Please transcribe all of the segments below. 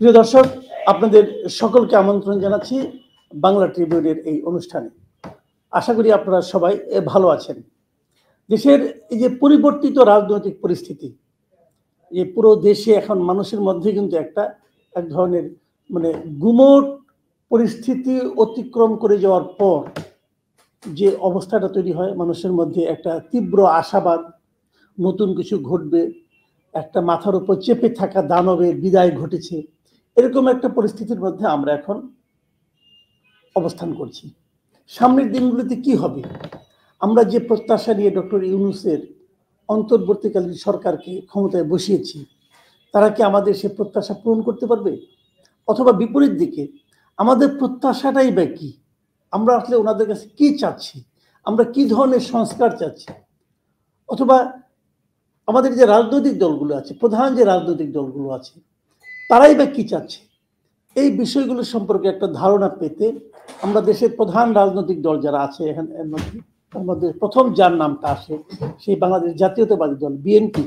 প্রিয় দর্শক, আপনাদের সকলকে আমন্ত্রণ জানাচ্ছি বাংলা ট্রিবিউনের এই অনুষ্ঠানে। আশা করি আপনারা সবাই ভালো আছেন। দেশের এই যে পরিবর্তিত রাজনৈতিক পরিস্থিতি, যে পুরো দেশে এখন মানুষের মধ্যে কিন্তু এক ধরনের গুমোট পরিস্থিতি অতিক্রম করে যাওয়ার পর যে অবস্থাটা তৈরি হয়, মানুষের মধ্যে একটা তীব্র আশাবাদ, নতুন কিছু ঘটবে, একটা মাথার উপর চেপে থাকা দানবের বিদায় ঘটেছে, এরকম একটা পরিস্থিতির মধ্যে আমরা এখন অবস্থান করছি। সামনের দিনগুলিতে কি হবে? আমরা যে প্রত্যাশা নিয়ে ডক্টর ইউনূসের অন্তর্বর্তীকালীন সরকারকে ক্ষমতায় বসিয়েছি, তারা কি আমাদের সে প্রত্যাশা পূরণ করতে পারবে? অথবা বিপরীত দিকে আমাদের প্রত্যাশাটাই বা কি? আমরা আসলে ওনাদের কাছে কি চাচ্ছি? আমরা কি ধরনের সংস্কার চাচ্ছি? অথবা আমাদের যে রাজনৈতিক দলগুলো আছে, প্রধান যে রাজনৈতিক দলগুলো আছে, তারাই বা কি চাচ্ছে? এই বিষয়গুলো সম্পর্কে একটা ধারণা পেতে আমরা দেশের প্রধান রাজনৈতিক দল যারা আছে এখানে, তার মধ্যে প্রথম যার নামটা আসে সেই বাংলাদেশ জাতীয়তাবাদী দল বিএনপি,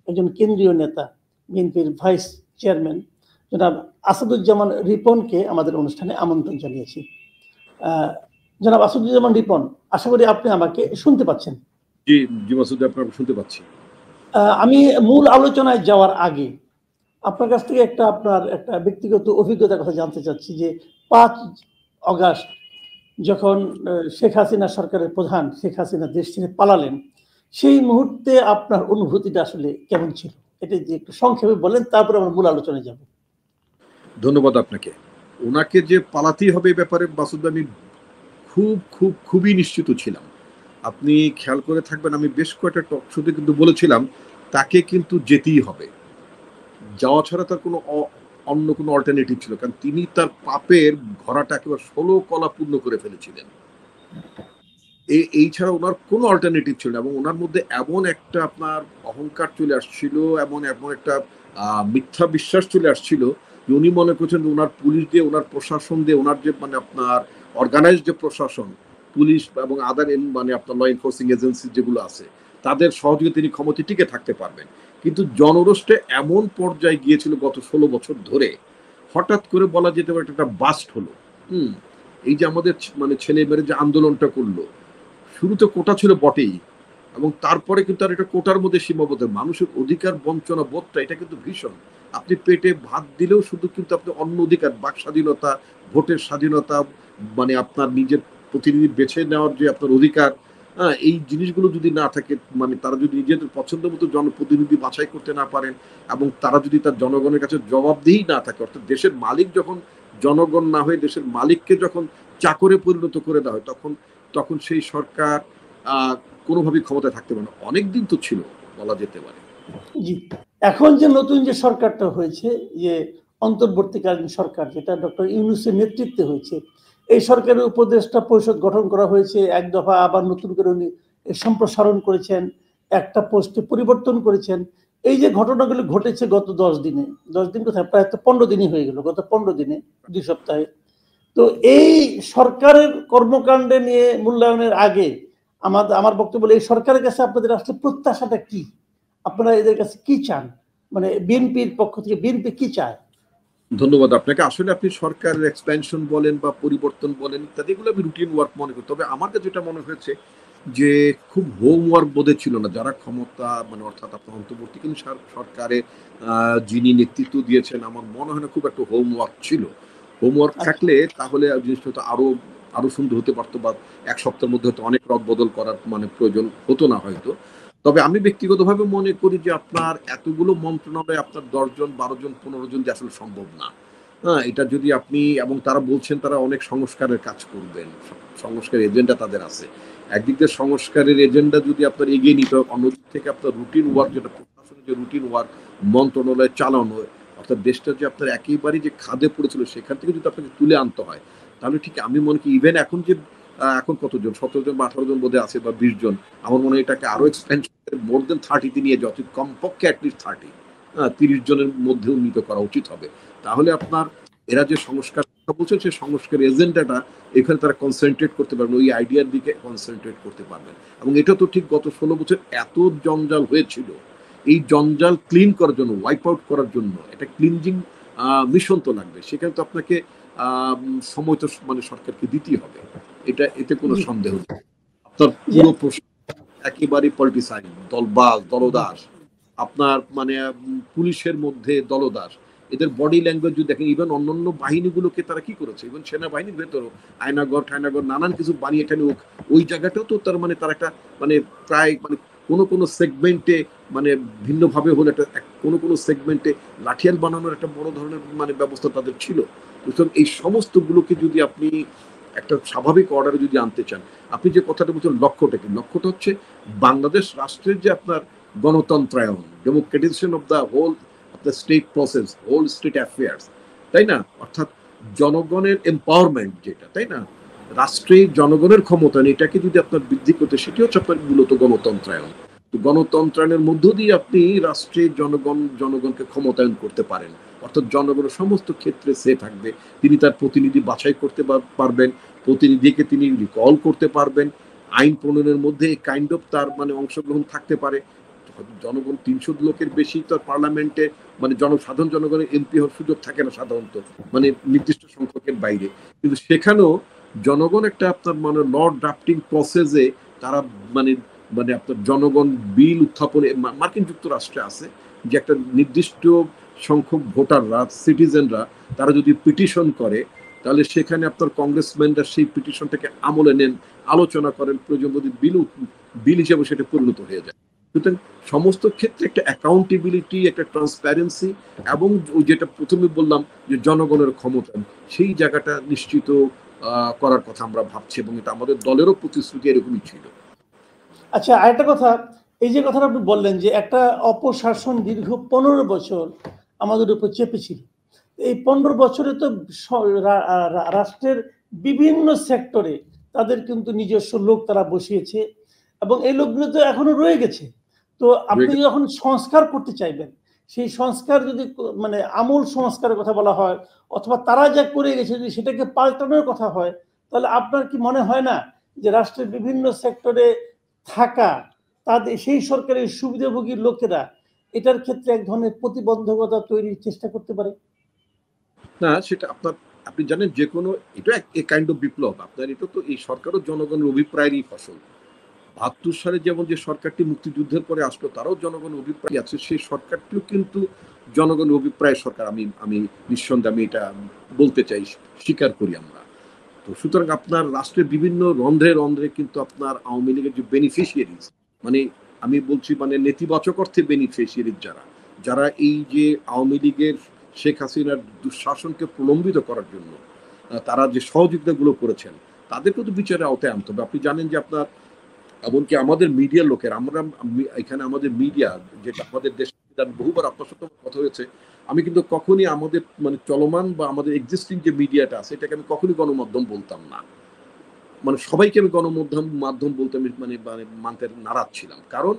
একজন কেন্দ্রীয় নেতা, বিএনপির ভাইস চেয়ারম্যান জনাব আসাদুজ্জামান রিপনকে আমাদের অনুষ্ঠানে আমন্ত্রণ জানিয়েছি। জনাব আসাদুজ্জামান রিপন, আশা করি আপনি আমাকে শুনতে পাচ্ছেন। জি জি মাসুদ, আপনাকে শুনতে পাচ্ছি। আমি মূল আলোচনায় যাওয়ার আগে আপনার কাছ থেকে আপনার একটা ব্যক্তিগত অভিজ্ঞতার কথা জানতে চাচ্ছি যে 5 অগাস্ট যখন শেখ হাসিনা সরকারের প্রধান শেখ হাসিনা দেশ ছেড়ে পালালেন, সেই মুহূর্তে আপনার অনুভূতিটা আসলে কেমন ছিল? এটা যে একটু সংক্ষেপে বলেন, তারপরে আমরা মূল আলোচনায় যাব। ধন্যবাদ আপনাকে। ওনাকে যে পালাতেই হবে ব্যাপারে মাসুদ, আমি খুবই নিশ্চিত ছিলাম। আপনি খেয়াল করে থাকবেন, আমি বেশ কয়েকটা টক শোতে কিন্তু বলেছিলাম তাকে কিন্তু যেতেই হবে, যাওয়া ছাড়া তার অন্য কোনো অল্টারনেটিভ ছিল, কারণ তিনি তার পাপের ঘোড়াটা একেবারে 16 কলা পূর্ণ করে ফেলেছিলেন। এই ছাড়া ওনার কোনো অল্টারনেটিভ ছিল না। এবং ওনার মধ্যে এমন একটা আপনার অহংকার চলে আসছিল, এমন একটা মিথ্যা বিশ্বাস চলে আসছিল যে উনি মনে করছেন ওনার পুলিশ দিয়ে, ওনার প্রশাসন দিয়ে, ওনার যে আপনার অর্গানাইজ যে প্রশাসন, পুলিশ এবং আদার আপনার ল এনফোর্সিং এজেন্সি যেগুলো আছে, তাদের সহযোগে তিনি ক্ষমতায় টিকে থাকতে পারবেন। কিন্তু জনরোষে এমন পর্যায়ে গিয়েছিল গত 16 বছর ধরে, হঠাৎ করে বলা যেতে পারে একটা বাস্ট হলো। এই যে আমাদের ছেলে মেয়েরা যে আন্দোলনটা করলো, শুরুতে কোটা ছিল বটেই, এবং তারপরে কিন্তু আর এটা কোটার মধ্যে সীমাবদ্ধ। মানুষের অধিকার বঞ্চনা বোধটা এটা কিন্তু ভীষণ। আপনি পেটে ভাত দিলেও শুধু কিন্তু আপনি অন্য অধিকার, বাক স্বাধীনতা, ভোটের স্বাধীনতা, আপনার নিজের প্রতিনিধি বেছে নেওয়ার যে আপনার অধিকার, এই জিনিসগুলো যদি না থাকে, তারা যদি নিজেদের পছন্দ মতো জনপ্রতিনিধি বাছাই করতে না পারেন, এবং তারা যদি তার জনগণের কাছে জবাবদিহি না থাকে, অর্থাৎ দেশের মালিক যখন জনগণ না হয়ে দেশের মালিককে যখন চাকরে পরিণত করে দেওয়া হয়, তখন সেই সরকার কোনোভাবেই ক্ষমতায় থাকতে পারে না। অনেকদিন তো ছিল বলা যেতে পারে। জি, এখন যে নতুন যে সরকারটা হয়েছে, যে অন্তর্বর্তীকালীন সরকার, যেটা ডক্টর ইউনূসের নেতৃত্বে হয়েছে, এই সরকারের উপদেষ্টা পরিষদ গঠন করা হয়েছে, এক দফা আবার নতুন করে উনি সম্প্রসারণ করেছেন, একটা পোস্টে পরিবর্তন করেছেন। এই যে ঘটনাগুলো ঘটেছে গত 10 দিনে, 10 দিন কোথায়, প্রায় তো 15 দিনই হয়ে গেল, গত 15 দিনে, 2 সপ্তাহে। তো এই সরকারের কর্মকাণ্ডে নিয়ে মূল্যায়নের আগে আমার বক্তব্য, এই সরকারের কাছে আপনাদের আসলে প্রত্যাশাটা কি? আপনারা এদের কাছে কি চান? বিএনপির পক্ষ থেকে বিএনপি কি চায়? ধন্যবাদ আপনাকে। আসলে আপনি সরকারের এক্সপেনশন বলেন বা পরিবর্তন বলেন ইত্যাদি, এগুলো আমি রুটিন ওয়ার্ক মনে করি। তবে আমার কাছে যেটা মনে হয়েছে যে খুব হোমওয়ার্ক বোধে ছিল না যারা ক্ষমতা, অর্থাৎ আপনার অন্তর্বর্তীকালীন সরকারে যিনি নেতৃত্ব দিয়েছেন, আমার মনে হয় না খুব একটা হোমওয়ার্ক ছিল। হোমওয়ার্ক থাকলে তাহলে জিনিসটা হয়তো আরো সুন্দর হতে পারতো, বা এক সপ্তাহের মধ্যে হয়তো অনেক রদ বদল করার প্রয়োজন হতো না হয়তো। তবে আমি ব্যক্তিগতভাবে মনে করি যে আপনার এতগুলো মন্ত্রণালয়, আপনার 10 জন 12 জন 15 জন যে আসলে সম্ভব না। এটা যদি আপনি, এবং তারা বলছেন তারা অনেক সংস্কারের কাজ করবেন, সংস্কারের এজেন্ডা তাদের আছে। একদিক দিয়ে সংস্কারের এজেন্ডা যদি আপনার এগিয়ে নিতে হয়, অন্যদিক থেকে আপনার রুটিন ওয়ার্ক, যেটা প্রশাসনের যে রুটিন ওয়ার্ক, মন্ত্রণালয় চালানো, অর্থাৎ দেশটা যে আপনার একেবারেই যে খাদে পড়েছিল সেখান থেকে যদি আপনাকে তুলে আনতে হয়, তাহলে ঠিক আমি মনে করি ইভেন এখন কতজন, 17 জন বা 18 জন বোধহয় আছে, বা 20 জন, আমার মনে হয় এটাকে আরো এক্সপেনশন মোর দেন 30 নিয়ে যাওয়া উচিত, কমপক্ষে অ্যাটলিস্ট 30 জনের মধ্যে উন্নীত করা উচিত হবে। তাহলে আপনার এরা যে সংস্কার কথা বলছেন, সেই সংস্কার এজেন্ডাটা এখানে তারা কনসেন্ট্রেট করতে পারবেন, ওই আইডিয়ার দিকে কনসেন্ট্রেট করতে পারবেন। এবং এটা তো ঠিক গত 16 বছর এত জঞ্জাল হয়েছিল, এই জঞ্জাল ক্লিন করার জন্য, ওয়াইপ আউট করার জন্য, এটা ক্লিনজিং মিশন তো লাগবে, সেখানে তো আপনাকে সময় তো মানে সরকারকে দিতেই হবে, এতে কোনো জি সন্দেহ নেই। আপনার জি পুরো প্রশ্ন একেবারেই পলিটিসাইজ, দলবাজ জি দলদাস, আপনার মানে পুলিশের মধ্যে দলদাস, এদের বডি ল্যাঙ্গুয়েজ যদি দেখেন, ইভেন অন্যান্য বাহিনীগুলোকে তারা কি করেছে, ইভেন সেনাবাহিনীর ভেতরও আয়নাগর ঠায়নাগর নানান কিছু বানিয়ে ঠানি ওই জায়গাটাও তো তার মানে তার একটা মানে প্রায় মানে কোনো সেগমেন্টে মানে ভিন্নভাবে হলে একটা কোনো সেগমেন্টে লাঠিয়াল বানানোর একটা বড় ধরনের মানে ব্যবস্থা তাদের ছিল। সুতরাং এই সমস্তগুলোকে যদি আপনি একটা স্বাভাবিক অর্ডারে যদি আনতে চান, আপনি যে কথাটা বলছেন লক্ষ্যটা কি, লক্ষ্যটা হচ্ছে বাংলাদেশ রাষ্ট্রের যে আপনার গণতন্ত্রায়ন, democratization of the whole of the state process, whole state affairs, তাই না, অর্থাৎ জনগণের এম্পাওয়ারমেন্ট যেটা, তাই না, রাষ্ট্রে জনগণের ক্ষমতা এটাকে যদি আপনার বৃদ্ধি করতে, সেটি হচ্ছে আপনার মূলত গণতন্ত্রায়ন। তো গণতন্ত্রায়নের মধ্য দিয়ে আপনি রাষ্ট্রে জনগণকে ক্ষমতায়ন করতে পারেন, অর্থাৎ জনগণের সমস্ত ক্ষেত্রে সে থাকবে, তিনি তার প্রতিনিধি বাছাই করতে পারবেন, প্রতিনিধিকে তিনি রিকল করতে পারবেন, আইন প্রণয়নের মধ্যে কাইন্ড অফ তার মানে অংশগ্রহণ থাকতে পারে। জনগণ ৩০০ লোকের বেশি তো পার্লামেন্টে মানে সাধারণ জনগণের এমপি হওয়ার সুযোগ থাকে না সাধারণত, মানে নির্দিষ্ট সংখ্যকের বাইরে, কিন্তু সেখানেও জনগণ একটা আপনার মানে ল ড্রাফটিং প্রসেসে তারা মানে মানে আপনার জনগণ বিল উত্থাপনে, মার্কিন যুক্তরাষ্ট্রে আছে যে একটা নির্দিষ্ট সংখ্যক ভোটাররা, সিটিজেনরা, তারা যদি পিটিশন করে, তাহলে সেখানে আপনার কংগ্রেসম্যানরা সেই পিটিশনটাকে আমলে নেন, আলোচনা করেন, প্রয়োজন যদি বিল হিসেবে সেটা পরিণত হয়ে যায়। সুতরাং সমস্ত ক্ষেত্রে একটা অ্যাকাউন্টেবিলিটি, একটা ট্রান্সপারেন্সি, এবং যেটা প্রথমে বললাম যে জনগণের ক্ষমতা, সেই জায়গাটা নিশ্চিত করার কথা আমরা ভাবছি, এবং এটা আমাদের দলেরও প্রতিশ্রুতি এরকমই ছিল। আচ্ছা, আরেকটা কথা, এই যে কথাটা আপনি বললেন যে একটা অপশাসন দীর্ঘ 15 বছর আমাদের উপর চেপেছিল, এই 15 বছরে তো রাষ্ট্রের বিভিন্ন সেক্টরে তাদের কিন্তু নিজস্ব লোক তারা বসিয়েছে, এবং এই লোকগুলো তো এখনো রয়ে গেছে। তো আপনি যখন সংস্কার করতে চাইবেন, সেই সংস্কার যদি মানে আমূল সংস্কারের কথা বলা হয়, অথবা তারা যা করে গেছে যদি সেটাকে পাল্টানোর কথা হয়, তাহলে আপনার কি মনে হয় না যে রাষ্ট্রের বিভিন্ন সেক্টরে থাকা তাদের সেই সরকারের সুবিধাভোগী লোকেরা এটার ক্ষেত্রে এক ধরনের প্রতিবন্ধকতা তৈরির চেষ্টা করতে পারে? না, সেটা আপনি জানেন যে কোনো, এটা এক কাইন্ড অফ বিপ্লব আপনার, এটা তো এই সরকারও জনগণের অভিপ্রায়েরই ফসল। ৭২ সালে যেমন যে সরকারটি মুক্তিযুদ্ধের পরে আসলো, তারাও জনগণের অভিপ্রায় আছে, সেই সরকারটিও কিন্তু জনগণের অভিপ্রায়ের সরকার, আমি নিঃসন্দেহে আমি এটা বলতে চাই, স্বীকার করি আমরা। তো সুতরাং আপনার রাষ্ট্রের বিভিন্ন রন্ধ্রে রন্ধ্রে কিন্তু আপনার আওয়ামী লীগের যে বেনিফিশিয়ারিজ, মানে আমি বলছি মানে নেতিবাচক অর্থে বেনিফিশিয়ারিজ, যারা যারা এই যে আওয়ামী লীগের শেখ হাসিনার দুঃশাসনকে প্রলম্বিত করার জন্য তারা যে সহযোগিতাগুলো করেছেন, তাদেরকে তো বিচারের আওতায় আনতে হবে। আপনি জানেন যে আপনার এমনকি আমাদের মিডিয়ার লোকের, আমরা এখানে আমাদের মিডিয়া, যেটা আমাদের দেশে বহুবার আপনার সাথে কথা হয়েছে, আমি কিন্তু কখনই আমাদের মানে চলমান বা আমাদের এক্সিস্টিং যে মিডিয়াটা আছে, এটাকে আমি কখনই গণমাধ্যম বলতাম না, মানে সবাইকে আমি মাধ্যম বলতে আমি মানে মানতে নারাজ ছিলাম। কারণ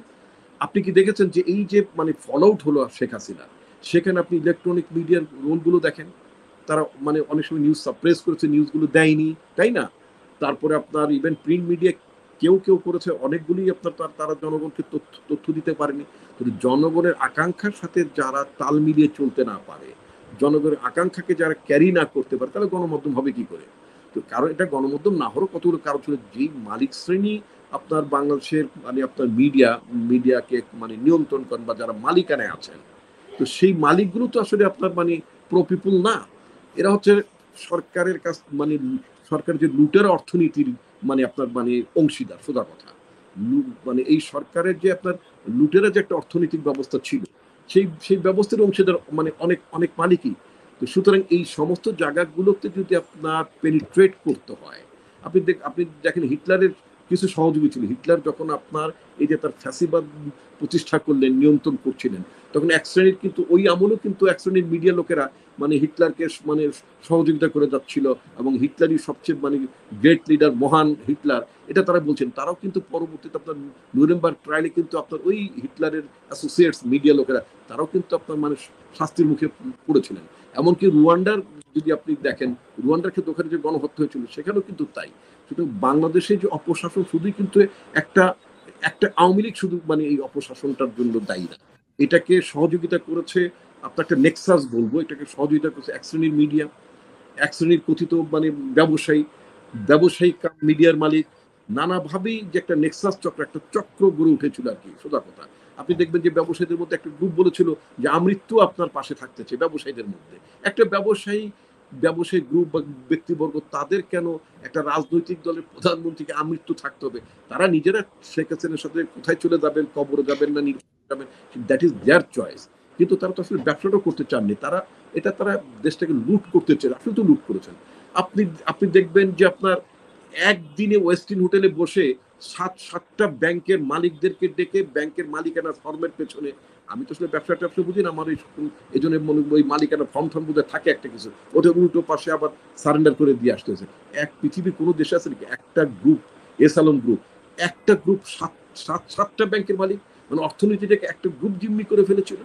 আপনি কি দেখেছেন যে এই যে মানে ফল আউট হলো শেখ হাসিনা, সেখানে আপনি ইলেকট্রনিক মিডিয়ার রোলগুলো দেখেন, তারা মানে অনেক সময় নিউজ সাপ্রেস করেছে, নিউজগুলো দেয়নি, তাই না? তারপরে আপনার ইভেন প্রিন্ট মিডিয়া কেউ কেউ করেছে, অনেকগুলি আপনার তারা জনগণকে তথ্য দিতে পারেনি। কিন্তু জনগণের আকাঙ্ক্ষার সাথে যারা তাল মিলিয়ে চলতে না পারে, জনগণের আকাঙ্ক্ষাকে যারা ক্যারি না করতে পারে, তাহলে গণমাধ্যম হবে কি করে? তো কারণ এটা গণমাধ্যম না হওয়ার কতগুলো কারণ ছিল, যেই মালিক শ্রেণী আপনার বাংলাদেশের মানে আপনার মিডিয়াকে মানে নিয়ন্ত্রণ করেন বা যারা মালিকানায় আছেন, তো সেই মালিকগুলো তো আসলে আপনার মানে প্রো পিপুল না, এরা হচ্ছে সরকারের কাছ মানে সরকার যে লুটের অর্থনীতির মানে আপনার মানে অংশীদার, সোজা কথা। মানে এই সরকারের যে আপনার লুটেরা যে একটা অর্থনৈতিক ব্যবস্থা ছিল, সেই ব্যবস্থার অংশীদার মানে অনেক অনেক মালিকই। তো সুতরাং এই সমস্ত জায়গাগুলোতে যদি আপনার পেনিট্রেট করতে হয়, আপনি দেখেন হিটলারের কিছু সহযোগী ছিল, হিটলার যখন আপনার এই যে তার ফ্যাসিবাদ প্রতিষ্ঠা করলেন, নিয়ন্ত্রণ করছিলেন, তখন এক শ্রেণীর কিন্তু ওই আমলেও কিন্তু এক শ্রেণীর মিডিয়া লোকেরা মানে হিটলারকে মানে সহযোগিতা করে যাচ্ছিল, এবং হিটলারই সবচেয়ে মানে গ্রেট লিডার, মহান হিটলার, এটা তারা বলছেন। তারাও কিন্তু পরবর্তীতে আপনার নুরেমবার্গ ট্রায়ালে কিন্তু আপনার ওই হিটলারের অ্যাসোসিয়েটস মিডিয়া লোকেরা, তারাও কিন্তু আপনার মানে শাস্তির মুখে পড়েছিলেন। এমনকি রুয়ান্ডার যদি আপনি দেখেন, রুয়ান্ডার ক্ষেত্রে ওখানে যে গণহত্যা হয়েছিল, সেখানেও কিন্তু তাই। শুধু বাংলাদেশে যে অপশাসন, শুধুই কিন্তু একটা একটা আওয়ামী লীগ শুধু মানে এই অপশাসনটার জন্য দায়ী না, এটাকে সহযোগিতা করেছে আপনার একটা নেক্সাস বলবো, এটাকে সহযোগিতা করছে এক শ্রেণীর মিডিয়া, এক শ্রেণীর কথিত মানে ব্যবসায়ী মিডিয়ার মালিক, নানাভাবেই যে একটা নেক্সাস চক্র, একটা চক্র গড়ে উঠেছিল আর কি, সোজা কথা। আপনি দেখবেন যে ব্যবসায়ীদের মধ্যে একটা গ্রুপ বলেছিল যে আমৃত্যু আপনার পাশে থাকতেছে, ব্যবসায়ীদের মধ্যে একটা ব্যবসায়ী গ্রুপ বা ব্যক্তিবর্গ, তাদের কেন একটা রাজনৈতিক দলের প্রধানমন্ত্রীকে আমৃত্যু থাকতে হবে? তারা নিজেরা শেখ হাসিনার সাথে কোথায় চলে যাবেন, কবরে যাবেন না নির্বাচনে যাবেন, দ্যাট ইজ দেয়ার চয়েস। কিন্তু তারা তো আসলে ব্যবসাটাও করতে চাননি, তারা দেশটাকে লুট করতে চান, আসলে তো লুট করেছেন। আপনি দেখবেন যে আপনার একদিনে ওয়েস্টিন হোটেলে বসে সাতটা ব্যাংকের মালিকদেরকে ডেকে ব্যাংকের মালিকানা ফর্মের পেছনে, আমি তো আসলে ব্যবসা বুঝি না, আমার এই জন্য ওই মালিকানা ফর্ম বোধহয় থাকে একটা কিছু, ওদের উল্টো পাশে আবার সারেন্ডার করে দিয়ে আসতেছে। পৃথিবীর কোনো দেশে আছে নাকি একটা গ্রুপ, এসালম গ্রুপ, একটা গ্রুপ সাতটা ব্যাংকের মালিক, মানে অর্থনীতিটাকে একটা গ্রুপ জিম্মি করে ফেলেছিল।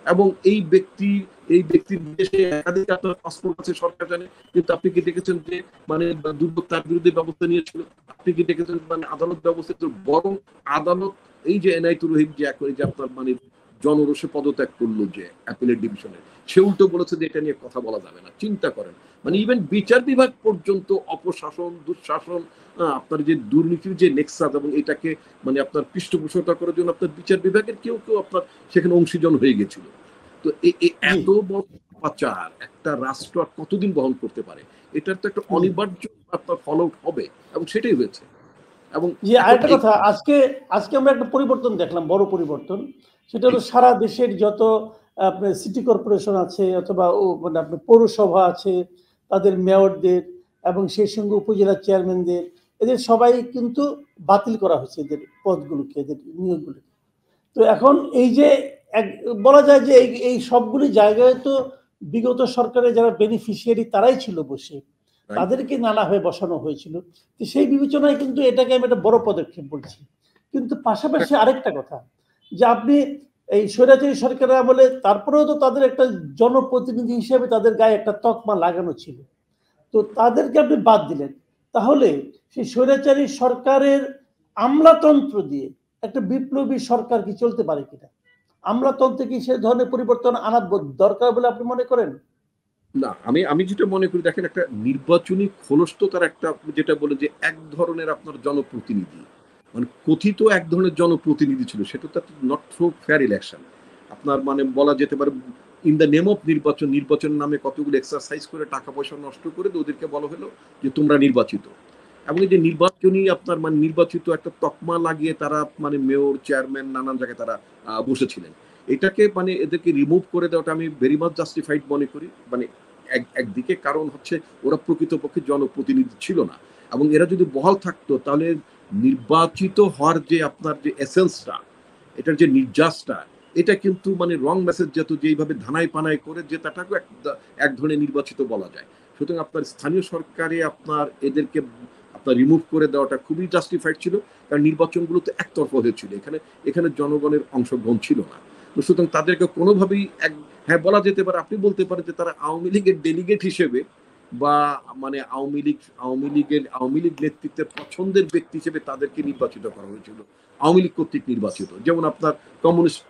এবং এই ব্যক্তির দেশে একাধিক আপনার পাসপোর্ট আছে, সরকার জানে, কিন্তু আপনি কি দেখেছেন যে মানে দুদক তার বিরুদ্ধে ব্যবস্থা নিয়েছিল? আপনি কি দেখেছেন মানে আদালত ব্যবস্থা? বরং আদালত এই যে এনআইতুর রহিম যে আপনার মানে জনরোষে পদত্যাগ করলো যে অ্যাপিলেট ডিভিশনে, সে উল্টো বলেছে যে এটা নিয়ে কথা বলা যাবে না। চিন্তা করেন, মানে ইভেন বিচার বিভাগ পর্যন্ত অপশাসন, দুঃশাসন, আপনার যে দুর্নীতির যে নেক্সাস, এবং এটাকে মানে আপনার পৃষ্ঠপোষকতা করার জন্য আপনার বিচার বিভাগের কেউ আপনার সেখানে অংশীজন হয়ে গেছিল। তো এত বড় অত্যাচার একটা রাষ্ট্র আর কতদিন বহন করতে পারে? এটার তো একটা অনিবার্য আপনার ফল আউট হবে, এবং সেটাই হয়েছে। এবং আরেকটা কথা, আজকে আমরা একটা পরিবর্তন দেখলাম, বড় পরিবর্তন। সেটা হলো সারা দেশের যত আপনার সিটি কর্পোরেশন আছে অথবা মানে আপনার পৌরসভা আছে, তাদের মেয়রদের এবং সেই সঙ্গে উপজেলা চেয়ারম্যানদের, এদের সবাই কিন্তু বাতিল করা হয়েছে, এদের পদগুলোকে, এদের নিয়োগগুলোকে। তো এখন এই যে বলা যায় যে এই সবগুলি জায়গায় তো বিগত সরকারের যারা বেনিফিশিয়ারি তারাই ছিল বসে, তাদেরকে নানাভাবে বসানো হয়েছিল। তো সেই বিবেচনায় কিন্তু এটাকে আমি একটা বড় পদক্ষেপ বলছি। কিন্তু পাশাপাশি আরেকটা কথা, যে আপনি এই স্বৈরাচারী সরকারের আমলে তারপরেও তো তাদের একটা জনপ্রতিনিধি হিসেবে তাদের গায়ে একটা তকমা লাগানো ছিল, তো তাদেরকে আপনি বাদ দিলেন। তাহলে সেই স্বৈরাচারী সরকারের আমলাতন্ত্র দিয়ে একটা বিপ্লবী সরকার কি চলতে পারে কিনা? আমলাতন্ত্রে কি সে ধরনের পরিবর্তন আনা দরকার বলে আপনি মনে করেন? না, আমি যেটা মনে করি, দেখেন একটা নির্বাচনী খোলস তো তার একটা, যেটা বলে যে এক ধরনের আপনার জনপ্রতিনিধি, মানে কথিত এক ধরনের জনপ্রতিনিধি ছিল, সেটা তো নট থ্রু ফেয়ার ইলেকশন। আপনার মানে বলা যেতে পারে ইন দ্য নেম অফ নির্বাচন নামে কতগুলো এক্সারসাইজ করে টাকা পয়সা নষ্ট করে ওদেরকে বলা হলো যে তোমরা নির্বাচিত। এবং এই যে নির্বাচনী আপনার মানে নির্বাচিত একটা তকমা লাগিয়ে তারা মানে মেয়র, চেয়ারম্যান নানান জায়গায় তারা বসেছিলেন। এটাকে মানে এদেরকে রিমুভ করে দেওয়াটা আমি ভেরি মাচ জাস্টিফাইড মনে করি। মানে একদিকে কারণ হচ্ছে ওরা প্রকৃতপক্ষে জনপ্রতিনিধি ছিল না, এবং এরা যদি বহাল থাকতো তাহলে নির্বাচিত হওয়ার যে আপনার যে এসেন্সটা, এটার যে নির্যাসটা, এটা কিন্তু মানে রং মেসেজ যেত, যেইভাবে ধানাই পানাই করে জেতাটাকে এক ধরনের নির্বাচিত বলা যায়। সুতরাং আপনার স্থানীয় সরকারে আপনার এদেরকে আপনার রিমুভ করে দেওয়াটা খুবই জাস্টিফাইড ছিল, কারণ নির্বাচনগুলো তো একতরফা হয়েছিল, এখানে জনগণের অংশগ্রহণ ছিল না। তো সুতরাং তাদেরকে কোনোভাবেই হ্যাঁ বলা যেতে পারে, আপনি বলতে পারেন যে তারা আওয়ামী লীগের ডেলিগেট হিসেবে বা মানে আওয়ামী লীগ নেতৃত্বের পছন্দের ব্যক্তি হিসেবে তাদেরকে নির্বাচিত করা হয়েছিল, আওয়ামী লীগ কর্তৃক নির্বাচিত। যেমন আপনার কমিউনিস্ট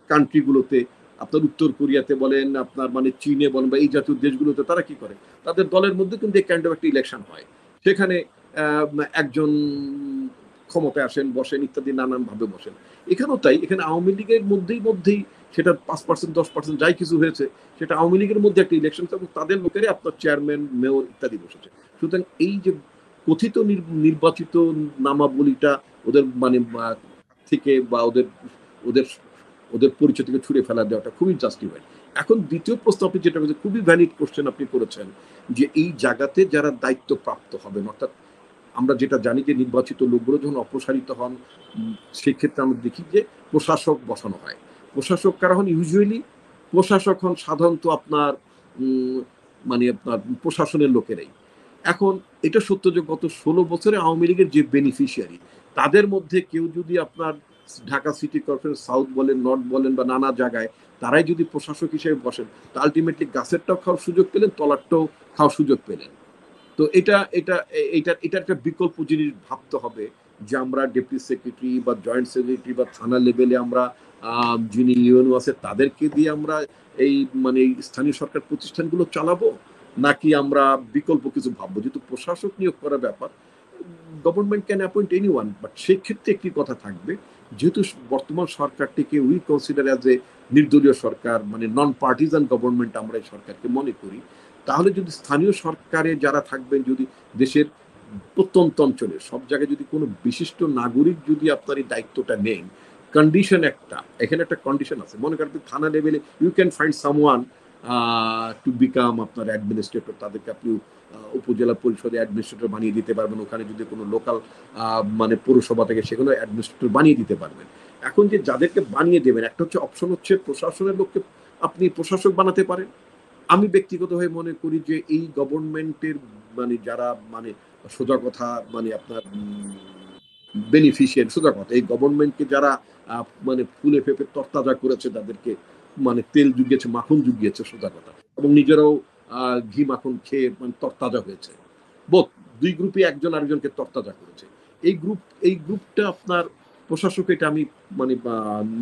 কান্ট্রিগুলোতে, আপনার উত্তর কোরিয়াতে বলেন, আপনার মানে চীনে বলেন, বা এই জাতীয় দেশগুলোতে তারা কি করে, তাদের দলের মধ্যে কিন্তু এই কাইন্ড অফ একটা ইলেকশন হয়, সেখানে একজন ক্ষমতায় আসেন, বসেন, ইত্যাদি নানানভাবে বসেন। এখানেও তাই, এখানে আওয়ামী লীগের মধ্যেই সেটা 5%, 10% যাই কিছু হয়েছে, সেটা আওয়ামী লীগের মধ্যে একটা ইলেকশন, এবং তাদের লোকেরাই আপনার চেয়ারম্যান, মেয়র ইত্যাদি বসেছে। সুতরাং এই যে কথিত নির্বাচিত নামাবলিটা ওদের মানে থেকে বা ওদের ওদের ওদের পরিচয় থেকে ছুড়ে ফেলা দেওয়াটা খুবই জাস্টিফাইড। এখন দ্বিতীয় প্রশ্ন আপনি যেটা করেছেন, খুবই ভ্যালিড কোশ্চেন আপনি করেছেন, যে এই জায়গাতে যারা দায়িত্বপ্রাপ্ত হবেন, অর্থাৎ আমরা যেটা জানি যে নির্বাচিত লোকগুলো যখন অপসারিত হন, সেক্ষেত্রে আমরা দেখি যে প্রশাসক বসানো হয়। প্রশাসক কারা হন? ইউজুয়ালি প্রশাসক হন সাধারণত আপনার মানে আপনার প্রশাসনের লোকেরাই। এখন এটা সত্য যে গত 16 বছরে আওয়ামী লীগের যে বেনিফিশিয়ারি, তাদের মধ্যে কেউ যদি আপনার ঢাকা সিটি কর্পোরেশন সাউথ বলেন, নর্থ বলেন, বা নানা জায়গায় তারাই যদি প্রশাসক হিসেবে বসেন, তা আলটিমেটলি গাছেরটাও খাওয়ার সুযোগ পেলেন, তলারটাও খাওয়ার সুযোগ পেলেন। তো এটা একটা বিকল্প জিনিস ভাবতে হবে, যে আমরা ডেপুটি সেক্রেটারি বা জয়েন্ট সেক্রেটারি বা থানা লেভেলে আমরা যিনি ইউএনও আছে তাদেরকে দিয়ে আমরা এই মানে স্থানীয় সরকার প্রতিষ্ঠানগুলো চালাবো, নাকি আমরা বিকল্প কিছু ভাববো? যেহেতু প্রশাসক নিয়োগ করার ব্যাপার, government can appoint anyone, but সেই ক্ষেত্রে একটি কথা থাকবে, যেহেতু বর্তমান সরকারটিকে উই কনসিডার অ্যাজ এ নির্দলীয় সরকার, মানে নন পার্টিজান গভর্নমেন্ট আমরা এই সরকারকে মনে করি, তাহলে যদি স্থানীয় সরকারে যারা থাকবেন, যদি দেশের প্রত্যন্ত অঞ্চলে সব জায়গায় যদি কোনো বিশিষ্ট নাগরিক যদি আপনার এই দায়িত্বটা নেন, কন্ডিশন এখানে একটা কন্ডিশন আছে। মনে করেন থানা লেভেলে you can find someone to become আপনার অ্যাডমিনিস্ট্রেটর, তাদেরকে আপনি উপজেলা পরিষদে অ্যাডমিনিস্ট্রেটর বানিয়ে দিতে পারবেন। ওখানে যদি কোনো লোকাল মানে পৌরসভা থেকে সেগুলো অ্যাডমিনিস্ট্রেটর বানিয়ে দিতে পারবেন। এখন যে যাদেরকে বানিয়ে দেবেন, একটা হচ্ছে অপশন হচ্ছে প্রশাসনের লোককে আপনি প্রশাসক বানাতে পারেন। আমি ব্যক্তিগতভাবে মনে করি যে এই গভর্নমেন্টের মানে যারা মানে সোজা কথা মানে আপনার বেনিফিশিয়ারি, সোজা কথা, এই গভর্নমেন্টকে যারা মানে ফুলে ফেপে তরতাজা করেছে, তাদেরকে মানে তেল জুগিয়েছে, মাখন জুগিয়েছে, সোজা কথা, এবং নিজেরাও ঘি মাখন খেয়ে মানে তরতাজা হয়েছে। বোধ দুই গ্রুপে একজন আরেকজনকে তরতাজা করেছে। এই গ্রুপটা আপনার প্রশাসক, এটা আমি মানে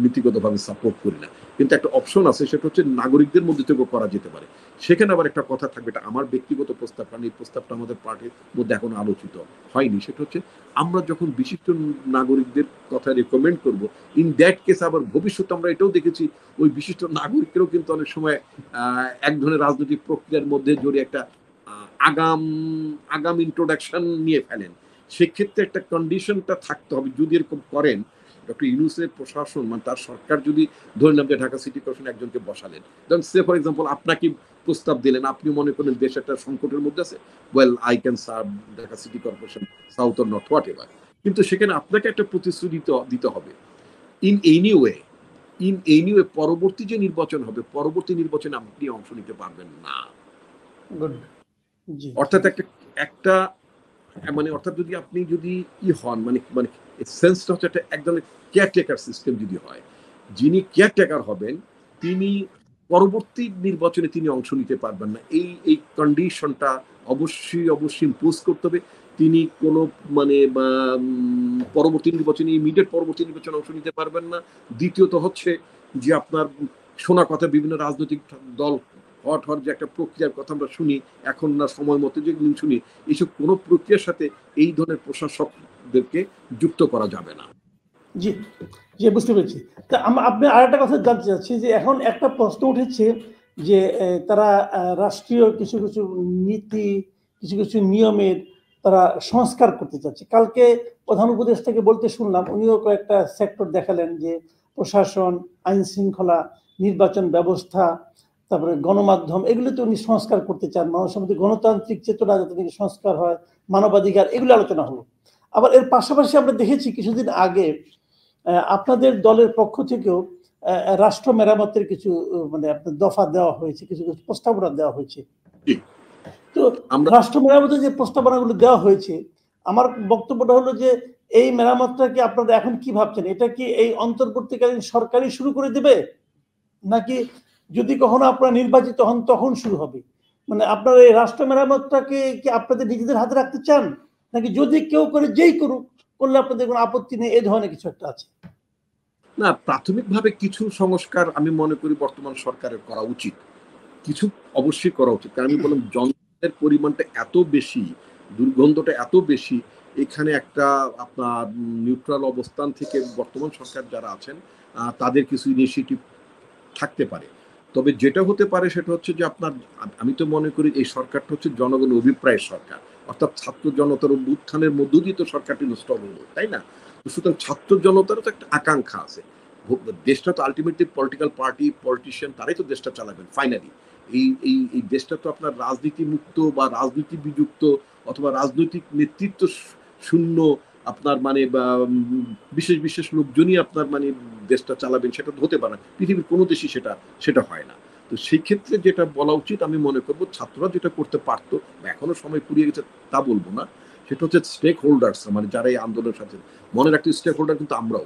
নীতিগতভাবে সাপোর্ট করি না। কিন্তু একটা অপশন আছে, সেটা হচ্ছে নাগরিকদের মধ্যে থেকেও করা যেতে পারে। সেখানে আবার একটা কথা থাকবে, এটা আমার ব্যক্তিগত প্রস্তাব, কারণ এই প্রস্তাবটা আমাদের পার্টির মধ্যে এখনো আলোচিত হয়নি। সেটা হচ্ছে আমরা যখন বিশিষ্ট নাগরিকদের কথা রেকমেন্ড করব, ইন দ্যাট কেস আবার ভবিষ্যতে আমরা এটাও দেখেছি, ওই বিশিষ্ট নাগরিকেরও কিন্তু অনেক সময় এক ধরনের রাজনৈতিক প্রক্রিয়ার মধ্যে জড়িয়ে একটা আগাম ইন্ট্রোডাকশন নিয়ে ফেলেন। সেক্ষেত্রে একটা কন্ডিশনটা থাকতে হবে, যদি এরকম করেন ডক্টর ইউনূসের প্রশাসন মানে তার সরকার যদি ধরে নাম যে ঢাকা সিটি কর্পোরেশন একজনকে বসালেন, ধরুন সে ফর এক্সাম্পল আপনাকে প্রস্তাব দিলেন, আপনি মনে করেন দেশ একটা সংকটের মধ্যে আছে, well I can serve Dhaka city corporation, south or north, what ever, কিন্তু সেখানে আপনাকে একটা প্রতিশ্রুতি দিতে হবে ইন এনি ওয়ে পরবর্তী যে নির্বাচন হবে, পরবর্তী নির্বাচনে আপনি অংশ নিতে পারবেন না। অর্থাৎ একটা মানে অর্থাৎ যদি আপনি যদি হন মানে মানে সেন্সটা হচ্ছে একটা এক ধরনের কেয়ারটেকার সিস্টেম যদি হয়, যিনি কেয়ারটেকার হবেন তিনি পরবর্তী নির্বাচনে তিনি অংশ নিতে পারবেন না। এই কন্ডিশনটা অবশ্যই ইম্পোজ করতে হবে। তিনি কোনো মানে পরবর্তী নির্বাচনে, ইমিডিয়েট পরবর্তী নির্বাচনে অংশ নিতে পারবেন না। দ্বিতীয়ত হচ্ছে যে আপনার শোনা কথা, বিভিন্ন রাজনৈতিক দল হওয়ার যে একটা প্রক্রিয়ার কথা আমরা শুনি এখন, না সময় মতো যেগুলো শুনি, এইসব কোনো প্রক্রিয়ার সাথে এই ধরনের প্রশাসকদেরকে যুক্ত করা যাবে না। জি জি, বুঝতে পেরেছি। তা আপনি আর একটা কথা জানতে চাচ্ছি, যে এখন একটা প্রশ্ন উঠেছে যে তারা রাষ্ট্রীয় কিছু কিছু নীতি, কিছু কিছু নিয়মের তারা সংস্কার করতে চাচ্ছে। কালকে প্রধান উপদেষ্টাকে বলতে শুনলাম, উনিও কয়েকটা সেক্টর দেখালেন, যে প্রশাসন, আইন শৃঙ্খলা, নির্বাচন ব্যবস্থা, তারপরে গণমাধ্যম, এগুলোতে উনি সংস্কার করতে চান। মানুষের মধ্যে গণতান্ত্রিক চেতনা যাতে সংস্কার হয়, মানবাধিকার, এগুলো আলোচনা হলো। আবার এর পাশাপাশি আমরা দেখেছি কিছুদিন আগে আপনাদের দলের পক্ষ থেকেও রাষ্ট্র মেরামতের কিছু মানে আপনার দফা দেওয়া হয়েছে, কিছু কিছু প্রস্তাবনা দেওয়া হয়েছে। তো রাষ্ট্র মেরামতের যে প্রস্তাবনাগুলো দেওয়া হয়েছে, আমার বক্তব্যটা হলো যে এই মেরামতটাকে আপনারা এখন কি ভাবছেন? এটা কি এই অন্তর্বর্তীকালীন সরকারই শুরু করে দেবে, নাকি যদি কখনো আপনারা নির্বাচিত হন তখন শুরু হবে? মানে আপনারা এই রাষ্ট্র মেরামতটাকে কি আপনাদের নিজেদের হাতে রাখতে চান, নাকি যদি কেউ করে যেই করুক, করলে আপনাদের কোনো আপত্তি নেই, এই ধরনের কিছু একটা আছে? না, প্রাথমিকভাবে কিছু সংস্কার আমি মনে করি বর্তমান সরকারের করা উচিত, কিছু অবশ্যই করা উচিত। কারণ আমি বললাম জনগণের পরিমাণটা এত বেশি, দুর্গন্ধটা এত বেশি, এখানে একটা আপনার নিউট্রাল অবস্থান থেকে বর্তমান সরকার যারা আছেন তাদের কিছু ইনিশিয়েটিভ থাকতে পারে। তবে যেটা হতে পারে সেটা হচ্ছে যে আপনার, আমি তো মনে করি এই সরকারটা হচ্ছে জনগণের অভিপ্রায়ের সরকার, অর্থাৎ ছাত্র জনতার উত্থানের মধ্য দিয়ে তো সরকারটি ইনস্টল হলো, তাই না? সুতরাং ছাত্র জনতারও তো একটা আকাঙ্ক্ষা আছে। দেশটা তো আলটিমেটলি পলিটিক্যাল পার্টি, পলিটিশিয়ান, তারাই তো দেশটা চালাবেন ফাইনালি। এই দেশটা তো আপনার রাজনীতি মুক্ত বা রাজনীতি বিযুক্ত অথবা রাজনৈতিক নেতৃত্ব শূন্য আপনার মানে বিশেষ বিশেষ লোকজনই আপনার মানে দেশটা চালাবেন, সেটা হতে পারে না। পৃথিবীর কোনো দেশই সেটা হয় না। তো সেই ক্ষেত্রে যেটা বলা উচিত, আমি মনে করবো ছাত্ররা যেটা করতে পারতো, এখনো সময় ফুরিয়ে গেছে তা বলবো না, সেটা হচ্ছে স্টেক হোল্ডার্স, মানে যারা এই আন্দোলনের সাথে, মনে রাখতে স্টেক হোল্ডার কিন্তু আমরাও।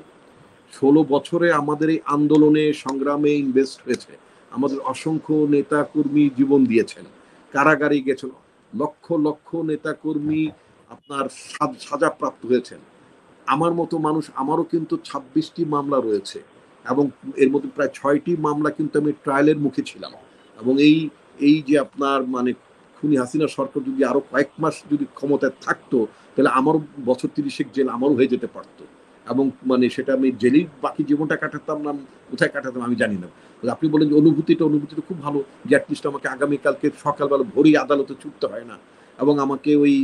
16 বছরে আমাদের এই আন্দোলনে সংগ্রামে ইনভেস্ট হয়েছে, আমাদের অসংখ্য নেতা কর্মী জীবন দিয়েছেন, কারাগারে গেছেন, লক্ষ লক্ষ নেতা কর্মী আপনার সাজাপ্রাপ্ত হয়েছেন। আমার মতো মানুষ, আমারও কিন্তু 26টি মামলা রয়েছে, এবং এর মধ্যে প্রায় 6টি মামলা কিন্তু আমি ট্রায়ালের মুখে ছিলাম। এবং এই এই যে আপনার মানে খুনি হাসিনা সরকার যদি আরো কয়েক মাস যদি ক্ষমতায় থাকতো, তাহলে আমারও বছর 30 জেল আমারও হয়ে যেতে পারতো। এবং মানে সেটা আমি জেলেই বাকি জীবনটা কাটাতাম না কোথায় কাটাতাম আমি জানি না। আপনি বলেন যে অনুভূতিটা খুব ভালো, যে অ্যাটলিস্ট আমাকে আগামীকালকে সকালবেলা ভোরেই আদালতে ছুটতে হয় না, এবং আমাকে ওই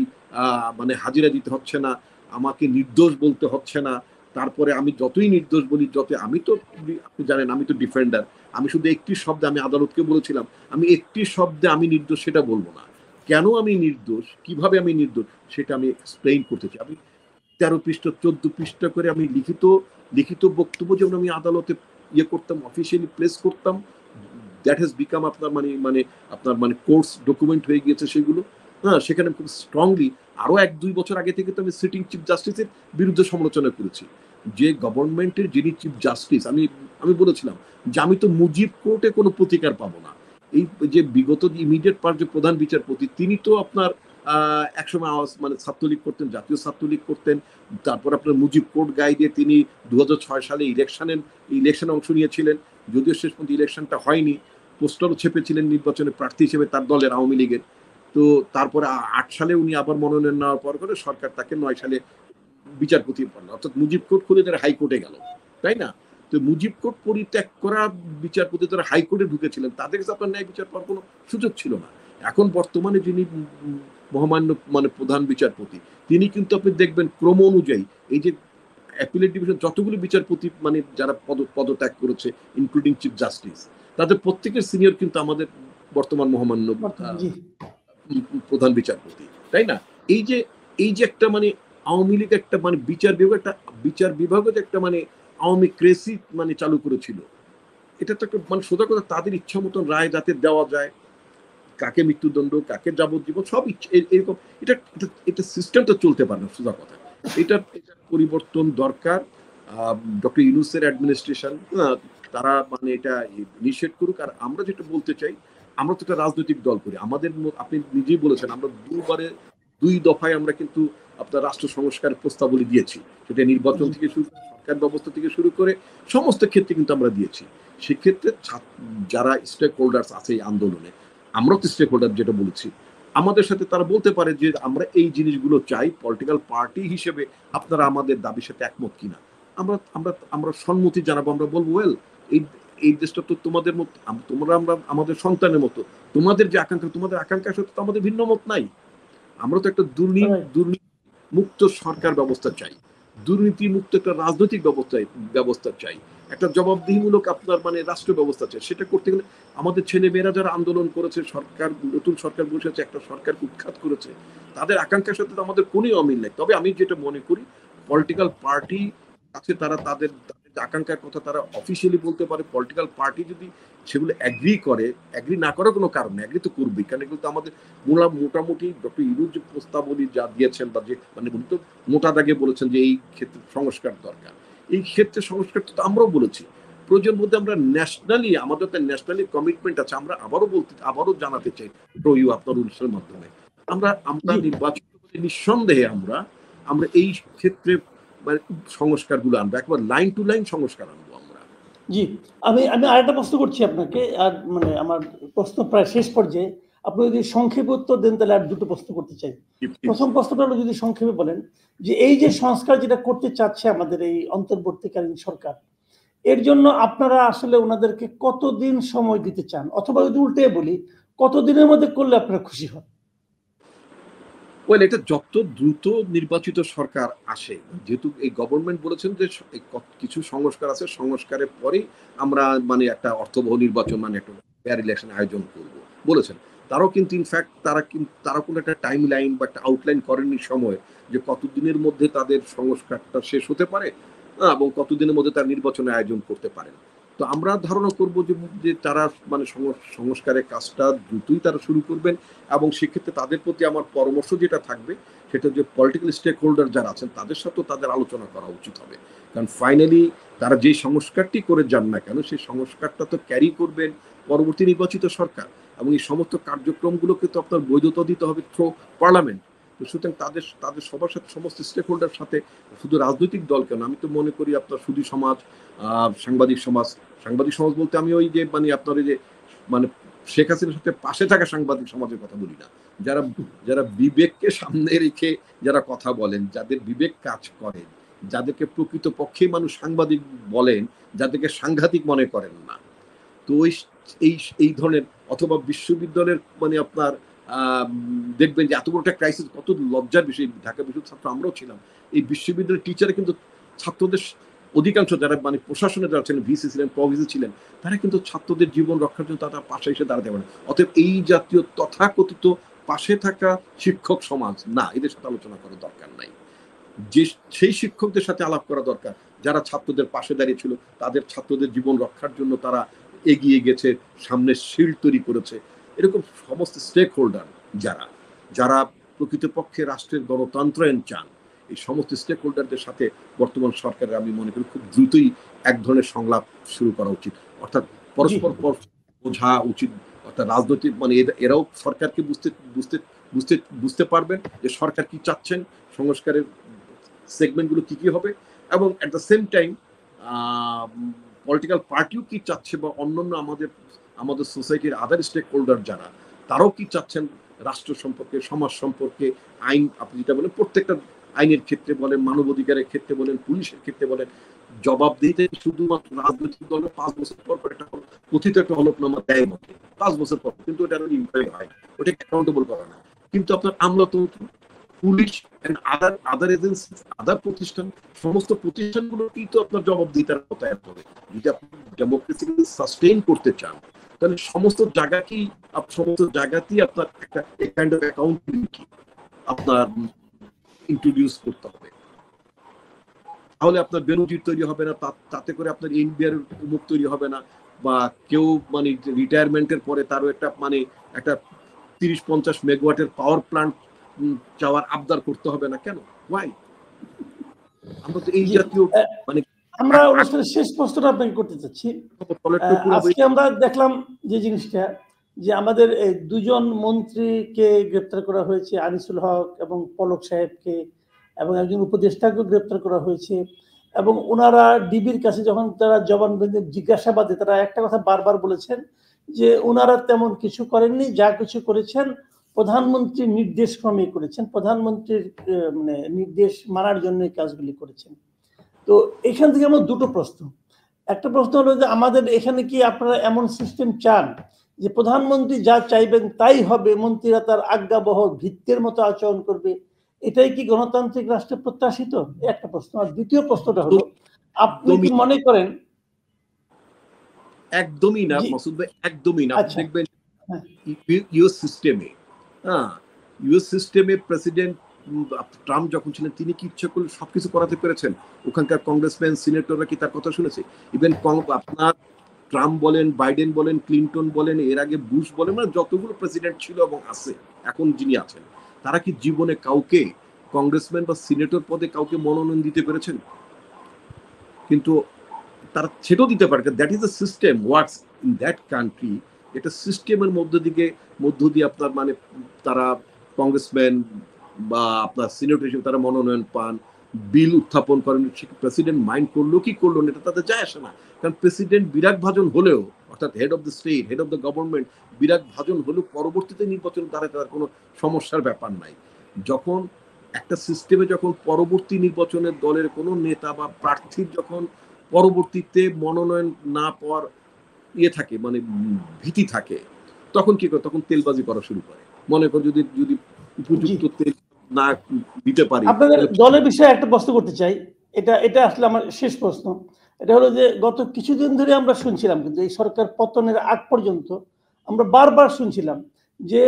মানে হাজিরা দিতে হচ্ছে না, আমাকে নির্দোষ বলতে হচ্ছে না। তারপরে আমি যতই নির্দোষ বলি, আমি তো, আপনি জানেন আমি তো ডিফেন্ডার, আমি শুধু একটি শব্দে আমি আদালতকে বলেছিলাম, আমি একটি শব্দে আমি নির্দোষ সেটা বলবো না, কেন আমি নির্দোষ, কিভাবে আমি নির্দোষ সেটা আমি এক্সপ্লেইন করতে চাই। আমি 13 পৃষ্ঠা 14 পৃষ্ঠা করে আমি লিখিত বক্তব্য যেমন আমি আদালতে করতাম, অফিসিয়ালি প্লেস করতাম, দ্যাট হ্যাজ বিকাম আপনার আপনার কোর্স ডকুমেন্ট হয়ে গিয়েছে সেগুলো। হ্যাঁ, সেখানে খুব স্ট্রংলি আরো 1-2 বছর আগে থেকে তো আমি সিটিং চিফ জাস্টিসের বিরুদ্ধে সমালোচনা করেছি, যে গভর্নমেন্টের যিনি চিফ জাস্টিস, আমি বলেছিলাম যে আমি তো মুজিব কোর্টে কোনো প্রতিকার পাবো না। এই যে বিগত ইমিডিয়েট পার যে প্রধান বিচারপতি, তিনি তো আপনার একসময় মানে ছাত্রলীগ করতেন, জাতীয় ছাত্রলীগ করতেন, তারপর আপনার মুজিব কোর্ট গায়ে দিয়ে তিনি 2006 সালে ইলেকশনে অংশ নিয়েছিলেন, যদিও শেষ পর্যন্ত ইলেকশনটা হয়নি, পোস্টারও ছেপেছিলেন নির্বাচনে প্রার্থী হিসেবে তার দলের আওয়ামী লীগের। তো তারপরে 8 সালে উনি আবার মনোনয়ন নেওয়ার পর করে সরকার তাকে 9 সালে বিচারপতি পান, অর্থাৎ মুজিব কোর্ট খুলে তারা হাইকোর্টে গেল, তাই না? তো মুজিব কোর্ট পরিত্যাগ করা বিচারপতি যারা হাইকোর্টে ঢুকেছিলেন তাদের কাছে আপনার ন্যায় বিচার পাওয়ার কোনো সুযোগ ছিল না। এখন বর্তমানে যিনি মহামান্য মানে প্রধান বিচারপতি, তিনি কিন্তু আপনি দেখবেন ক্রম অনুযায়ী এই যে অ্যাপিলেট ডিভিশন যতগুলো বিচারপতি মানে যারা পদত্যাগ করেছে, ইনক্লুডিং চিফ জাস্টিস, তাদের প্রত্যেকের সিনিয়র কিন্তু আমাদের বর্তমান মহামান্য প্রধান বিচারপতি, তাই না? এই যে একটা মানে আওয়ামী লীগ একটা মানে বিচার বিভাগ একটা মানে আওয়ামী ক্রেসি মানে চালু করেছিল, এটা তো একটা মানে সোজা কথা, তাদের ইচ্ছা মতন রায় যাতে দেওয়া যায়, কাকে মৃত্যুদণ্ড, কাকে যাবজ্জীবন, সব এরকম, এটা সিস্টেমটা চলতে পারে না, সোজা কথা। এটা পরিবর্তন দরকার। ডক্টর ইউনূসের অ্যাডমিনিস্ট্রেশন তারা মানে এটা ইনিশিয়েট করুক। আর আমরা যেটা বলতে চাই, আমরা তো একটা রাজনৈতিক দল করি, আমাদের আপনি নিজেই বলেছেন আমরা 2 দফায় আমরা কিন্তু আপনার রাষ্ট্র সংস্কার প্রস্তাবলী দিয়েছি, সেটা নির্বাচন থেকে শুরু করে সরকার ব্যবস্থা থেকে শুরু করে সমস্ত ক্ষেত্রে কিন্তু আমরা দিয়েছি। সেক্ষেত্রে যারা স্টেক হোল্ডার্স আছে এই আন্দোলনে, আমরা তো স্টেক হোল্ডার যেটা বলেছি, আমাদের সাথে তারা বলতে পারে যে আমরা এই জিনিসগুলো চাই, পলিটিক্যাল পার্টি হিসেবে আপনারা আমাদের দাবির সাথে একমত কিনা। আমরা আমরা আমরা সম্মতি জানাবো, আমরা বলবো ওয়েল এই দেশটা তো তোমাদের মতো, আমরা আমাদের সন্তানের মতো, তোমাদের যে আকাঙ্ক্ষা, তোমাদের আকাঙ্ক্ষার সাথে তো আমাদের ভিন্ন মত নাই। আমরা তো একটা দুর্নীতি মুক্ত সরকার ব্যবস্থা চাই, দুর্নীতি মুক্ত একটা রাজনৈতিক ব্যবস্থা চাই, একটা জবাবদিহিমূলক আপনার মানে রাষ্ট্র ব্যবস্থা চাই। সেটা করতে গেলে আমাদের ছেলে মেয়েরা যারা আন্দোলন করেছে, নতুন সরকার বসেছে, একটা সরকারকে উৎখাত করেছে, তাদের আকাঙ্ক্ষার সাথে তো আমাদের কোনো অমিল নেই। তবে আমি যেটা মনে করি, পলিটিক্যাল পার্টি আছে, তারা তাদের আকাঙ্ক্ষার কথা তারা অফিসিয়ালি বলতে পারে। পলিটিক্যাল পার্টি যদি সেগুলো এগ্রি না করার কোনো কারণ নেই, এগ্রি তো করবেই, কারণ এগুলো তো আমাদের মোটামুটি ডক্টর ইউনূস যে প্রস্তাবলী যা দিয়েছেন, বা যে মানে তো মোটা দাগে বলেছেন যে এই ক্ষেত্রে সংস্কার দরকার, এই ক্ষেত্রে সংস্কার তো আমরাও বলেছি। প্রয়োজন বলতে আমরা ন্যাশনালি, আমাদের তো ন্যাশনালি কমিটমেন্ট আছে। আমরা আবারও জানাতে চাই আপনার অনুষ্ঠানের মাধ্যমে, আমরা নির্বাচন নিঃসন্দেহে আমরা এই ক্ষেত্রে মানে সংস্কারগুলো আনবো, একবার লাইন টু লাইন সংস্কার আনবো আমরা। জি, আমি আরেকটা প্রশ্ন করছি আপনাকে, আর মানে আমার প্রশ্ন প্রায় শেষ পর্যায়ে, আপনি যদি সংক্ষেপে উত্তর দেন তাহলে আর 2টো প্রশ্ন করতে চাই। প্রথম প্রশ্নটা হলো, যদি সংক্ষেপে বলেন যে এই যে সংস্কার যেটা করতে চাচ্ছে আমাদের এই অন্তর্বর্তীকালীন সরকার, এর জন্য আপনারা আসলে ওনাদেরকে কতদিন সময় দিতে চান, অথবা যদি উল্টে বলি, কতদিনের মধ্যে করলে আপনারা খুশি হন? এটা যত দ্রুত নির্বাচিত সরকার আসে, যেহেতু এই গভর্নমেন্ট বলেছেন যে কিছু সংস্কার আছে, সংস্কারের পরেই আমরা মানে একটা অর্থবহ নির্বাচন মানে একটা ফেয়ার ইলেকশন আয়োজন করব বলেছেন। তারাও কিন্তু ইনফ্যাক্ট তারা কোনো একটা টাইম লাইন বা একটা আউটলাইন করেননি সময়, যে কতদিনের মধ্যে তাদের সংস্কারটা শেষ হতে পারে এবং কতদিনের মধ্যে তার নির্বাচনের আয়োজন করতে পারেন। তো আমরা ধারণা করব যে তারা মানে সংস্কারের কাজটা দ্রুতই তারা শুরু করবেন। এবং সেক্ষেত্রে তাদের প্রতি আমার পরামর্শ যেটা থাকবে, সেটা যে পলিটিক্যাল স্টেক হোল্ডার যারা আছেন তাদের সাথেও তাদের আলোচনা করা উচিত হবে। কারণ ফাইনালি তারা যে সংস্কারটি করে যান না কেন, সেই সংস্কারটা তো ক্যারি করবেন পরবর্তী নির্বাচিত সরকার, এবং এই সমস্ত কার্যক্রমগুলোকে তো আপনার বৈধতা দিতে হবে থ্রু পার্লামেন্ট। তো সুতরাং তাদের তাদের সবার সাথে, সমস্ত স্টেক হোল্ডার সাথে, শুধু রাজনৈতিক দল কেন, আমি তো মনে করি আপনার সুধী সমাজ, সাংবাদিক সমাজ, সাংবাদিক সমাজ বলতে আমি ওই যে মানে আপনার ওই যে মানে শেখ হাসিনার সাথে পাশে থাকা সাংবাদিক সমাজের কথা বলি না, যারা যারা বিবেককে সামনে রেখে যারা কথা বলেন, যাদের বিবেক কাজ করে, যাদেরকে প্রকৃত পক্ষে মানুষ সাংবাদিক বলেন, যাদেরকে সাংঘাতিক মনে করেন না। তো এই এই ধরনের, অথবা বিশ্ববিদ্যালয়ের মানে আপনার দেখবেন যে এত বড় একটা ক্রাইসিস, কত লজ্জার বিষয়, ঢাকা বিশ্ববিদ্যালয়ের ছাত্র আমরাও ছিলাম, এই বিশ্ববিদ্যালয়ের টিচারে কিন্তু ছাত্রদের অধিকাংশ যারা মানে প্রশাসনে যারা ছিলেন, ভিসি ছিলেন, প্রভিসি ছিলেন, তারা কিন্তু ছাত্রদের জীবন রক্ষার জন্য তারা পাশে এসে দাঁড়াতে পারেন। অতএব এই জাতীয় তথাকথিত পাশে থাকা শিক্ষক সমাজ না, এদের সাথে আলোচনা করার দরকার নাই। যে সেই শিক্ষকদের সাথে আলাপ করা দরকার যারা ছাত্রদের পাশে দাঁড়িয়েছিল, তাদের ছাত্রদের জীবন রক্ষার জন্য তারা এগিয়ে গেছে, সামনে শিল্ড তৈরি করেছে। এরকম সমস্ত স্টেক হোল্ডার যারা যারা প্রকৃতপক্ষে রাষ্ট্রের গণতন্ত্রায়ন চান, এই সমস্ত স্টেক হোল্ডারদের সাথে বর্তমান সরকারের আমি মনে করি খুব দ্রুতই এক ধরনের সংলাপ শুরু করা উচিত, অর্থাৎ পরস্পর বোঝা উচিত। অর্থাৎ রাজনৈতিক মানে এরাও সরকারকে বুঝতে বুঝতে বুঝতে বুঝতে পারবেন যে সরকার কি চাচ্ছেন, সংস্কারের সেগমেন্টগুলো কি কি হবে, এবং at the same time political পার্টিও কি চাচ্ছে, বা অন্যান্য আমাদের আমাদের সোসাইটির আদার স্টেক হোল্ডার যারা, তারাও কি চাচ্ছেন রাষ্ট্র সম্পর্কে, সমাজ সম্পর্কে, আইন, আপনি যেটা বলেন প্রত্যেকটা আইনের ক্ষেত্রে বলেন, মানবাধিকারের ক্ষেত্রে বলেন, পুলিশের ক্ষেত্রে বলেন, জবাবদিহিতে শুধুমাত্র রাজনৈতিক দলের 5 বছর পর একটা কথিত একটা হলফনামা দেয় মতে 5 বছর পর, কিন্তু ওটা ইনকোয়ারি হয় না, ওটা অ্যাকাউন্টেবল করা না। কিন্তু আপনার আমলাতন্ত্র, পুলিশ এন্ড আদার এজেন্সি, আদার প্রতিষ্ঠান, সমস্ত প্রতিষ্ঠানগুলোকেই তো আপনার জবাবদিহিতার আওতায় আনতে হবে। যদি আপনি ডেমোক্রেসিকে সাস্টেইন করতে চান, তাহলে সমস্ত জায়গাতেই আপনার একটা কাইন্ড অফ অ্যাকাউন্টেবিলিটি আপনার ইন্ট্রোডিউস করতে হবে। তাহলে আপনার বেনজির তৈরি হবে না, তাতে করে আপনার এনবিআর মুখ তৈরি হবে না, বা কেউ মানে রিটায়ারমেন্টের পরে তারও একটা মানে একটা 30-50 মেগাওয়াটের পাওয়ার প্ল্যান্ট চাওয়ার আবদার করতে হবে না। কেন? ওয়াই? আমরা তো এই জাতীয় মানে আমরা অনুষ্ঠানের শেষ প্রশ্নটা আপনাকে করতে চাচ্ছি। আজকে আমরা দেখলাম যে জিনিসটা, যে আমাদের এই দুজন মন্ত্রীকে গ্রেপ্তার করা হয়েছে, আনিসুল হক এবং পলক সাহেবকে, এবং একজন উপদেষ্টাকেও গ্রেপ্তার করা হয়েছে, এবং ওনারা ডিবির কাছে যখন তারা জবানবন্দি জিজ্ঞাসাবাদে তারা একটা কথা বারবার বলেছেন যে ওনারা তেমন কিছু করেননি, যা কিছু করেছেন প্রধানমন্ত্রীর নির্দেশ ক্রমে করেছেন, প্রধানমন্ত্রীর মানে নির্দেশ মানার জন্য এই কাজগুলি করেছেন। তো এখান থেকে আমার দুটো প্রশ্ন। একটা প্রশ্ন হলো যে আমাদের এখানে কি আপনারা এমন সিস্টেম চান যে প্রধানমন্ত্রী যা চাইবেন তাই হবে, মন্ত্রীরা তার আজ্ঞাবহ ভিত্তির মতো আচরণ করবে, এটাই কি গণতান্ত্রিক রাষ্ট্রে প্রত্যাশিত? একটা প্রশ্ন। আর দ্বিতীয় প্রশ্নটা হলো, আপনি কি মনে করেন? একদমই না মাসুদ ভাই, একদমই না। আপনি দেখবেন ইউএস সিস্টেমে প্রেসিডেন্ট ট্রাম্প যখন ছিলেন, তিনি কি ইচ্ছা করলে সবকিছু করাতে পেরেছেন? ওখানকার কংগ্রেসম্যান, সিনেটররা কি তার কথা শুনেছে? ইভেন আপনার ট্রাম্প বলেন, বাইডেন বলেন, ক্লিন্টন বলেন, এর আগে বুশ বলেন, মানে যতগুলো প্রেসিডেন্ট ছিল এবং আছে এখন যিনি আছেন, তারা কি জীবনে কাউকে কংগ্রেসম্যান বা সিনেটর পদে কাউকে মনোনয়ন দিতে পেরেছেন? কিন্তু তারা সেটাও দিতে পারে। That is the system works in that country. এটা সিস্টেমের মধ্য দিয়ে আপনার মানে তারা কংগ্রেসম্যান বা আপনার সিনেটর হিসেবে তারা মনোনয়ন পান, বিল উত্থাপন করেন। প্রেসিডেন্ট মাইন্ড করলো কি করলো না এটা তাদের যায় আসে না, কারণ প্রেসিডেন্ট বিরাট ভাজন হলেও, অর্থাৎ head of the state, head of the government বিরাট ভাজন হলেও পরবর্তীতে নির্বাচন দ্বারা তার কোনো সমস্যার ব্যাপার নাই। যখন একটা সিস্টেমে যখন পরবর্তী নির্বাচনের দলের কোনো নেতা বা প্রার্থীর যখন পরবর্তীতে মনোনয়ন না পাওয়ার থাকে, মানে ভীতি থাকে, তখন কি করে? তখন তেলবাজি করা শুরু করে। মনে কর যদি উপযুক্ত তেল না দিতে পারি। আপনাদের দলের বিষয়ে একটা প্রশ্ন করতে চাই, এটা আসলে আমার শেষ প্রশ্ন। এটা হলো যে গত কিছুদিন ধরে আমরা শুনছিলাম, কিন্তু এই সরকার পতনের আগ পর্যন্ত আমরা বারবার শুনছিলাম যে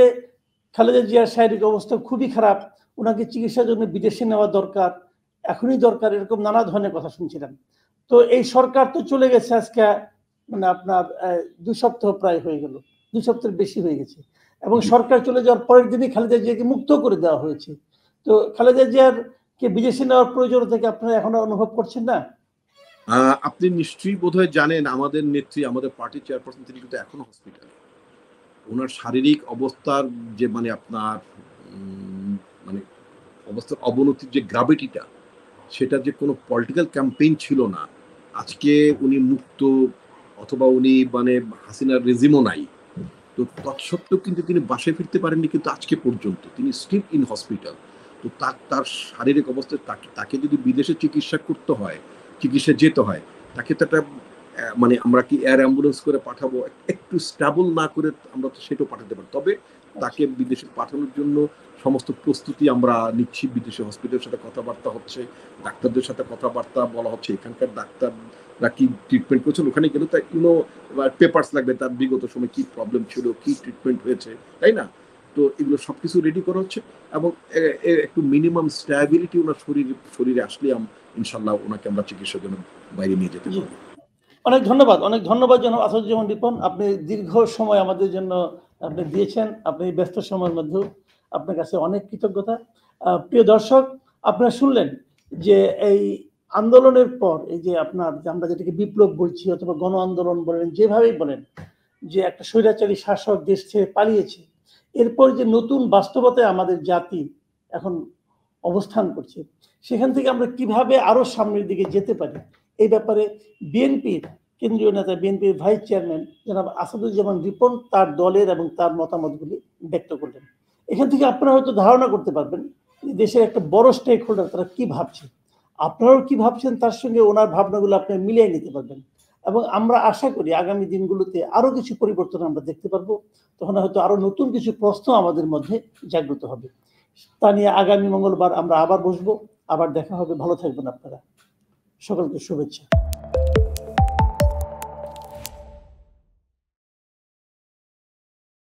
খালেদা জিয়ার শারীরিক অবস্থা খুবই খারাপ, ওনাকে চিকিৎসার জন্য বিদেশে নেওয়া দরকার, এখনই দরকার, এরকম নানা ধরনের কথা শুনছিলাম। তো এই সরকার তো চলে গেছে আজকে মানে আপনার 2 সপ্তাহ প্রায় হয়ে গেল, 2 সপ্তাহের বেশি হয়ে গেছে, এবং সরকার চলে যাওয়ার পরের দিনই খালেদা জিয়াকে মুক্ত করে দেওয়া হয়েছে। তো খালেদা জিয়ার কে বিদেশে নেওয়ার প্রয়োজন থেকে আপনারা এখনো অনুভব করছেন না? আপনি নিশ্চয়ই বোধহয় জানেন, আমাদের নেত্রী, আমাদের পার্টি চেয়ারপারসন, তিনি কিন্তু এখনো হসপিটালে। ওনার শারীরিক অবস্থার যে মানে আপনার মানে অবস্থার অবনতির যে গ্রাভিটিটা, সেটা যে কোনো পলিটিক্যাল ক্যাম্পেইন ছিল না। আজকে উনি মুক্ত, অথবা উনি মানে হাসিনার রেজিমও নাই, তো তৎসত্ত্বেও কিন্তু তিনি বাসায় ফিরতে পারেননি, কিন্তু আজকে পর্যন্ত তিনি স্টিল ইন হসপিটাল। তো তার শারীরিক অবস্থায় তাকে যদি বিদেশে চিকিৎসা করতে হয়, চিকিৎসা যেতে হয়, তাকে তো একটা মানে আমরা কি এয়ার অ্যাম্বুলেন্স করে পাঠাবো? একটু স্টেবল না করে আমরা তো সেটাও পাঠাতে পারি। তবে তাকে বিদেশে পাঠানোর জন্য সমস্ত প্রস্তুতি আমরা নিচ্ছি। বিদেশি হসপিটালের সাথে কথাবার্তা হচ্ছে, ডাক্তারদের সাথে কথাবার্তা বলা হচ্ছে। এখানকার ডাক্তাররা কি ট্রিটমেন্ট করছেন, ওখানে গেলে তার পেপারস লাগবে, তার বিগত সময় কি প্রবলেম ছিল, কি ট্রিটমেন্ট হয়েছে, তাই না? তো এগুলো সবকিছু রেডি করা হচ্ছে, এবং একটু মিনিমাম স্ট্যাবিলিটি ওনার শরীরে আসলে ইনশাল্লাহ ওনাকে আমরা চিকিৎসার জন্য বাইরে নিয়ে যেতে পারবো। অনেক ধন্যবাদ জনাব আসাদুজ্জামান রিপন। আপনি দীর্ঘ সময় আমাদের জন্য আপনি দিয়েছেন, আপনি ব্যস্ত সময়ের মধ্যেও আপনার কাছে অনেক কৃতজ্ঞতা। প্রিয় দর্শক, আপনারা শুনলেন যে এই আন্দোলনের পর এই যে আমরা যেটাকে বিপ্লব বলছি অথবা গণ আন্দোলন বলেন, যেভাবেই বলেন, যে একটা স্বৈরাচারী শাসক দেশ ছেড়ে পালিয়েছে, এরপর যে নতুন বাস্তবতায় আমাদের জাতি এখন অবস্থান করছে, সেখান থেকে আমরা কিভাবে আরো সামনের দিকে যেতে পারি, এই ব্যাপারে বিএনপির কেন্দ্রীয় নেতা, বিএনপির ভাইস চেয়ারম্যান জনাব আসাদুজ্জামান রিপন তার দলের এবং তার মতামতগুলি ব্যক্ত করলেন। এখান থেকে আপনারা হয়তো ধারণা করতে পারবেন যে দেশের একটা বড় স্টেক হোল্ডার তারা কি ভাবছে। আপনারাও কি ভাবছেন তার সঙ্গে ওনার ভাবনাগুলো আপনি মিলিয়ে নিতে পারবেন, এবং আমরা আশা করি আগামী দিনগুলোতে আরো কিছু পরিবর্তন আমরা দেখতে পারবো। তখন হয়তো আরো নতুন কিছু প্রশ্ন আমাদের মধ্যে জাগ্রত হবে। তা নিয়ে আগামী মঙ্গলবার আমরা আবার বসবো, আবার দেখা হবে। ভালো থাকবেন আপনারা, সকলকে শুভেচ্ছা।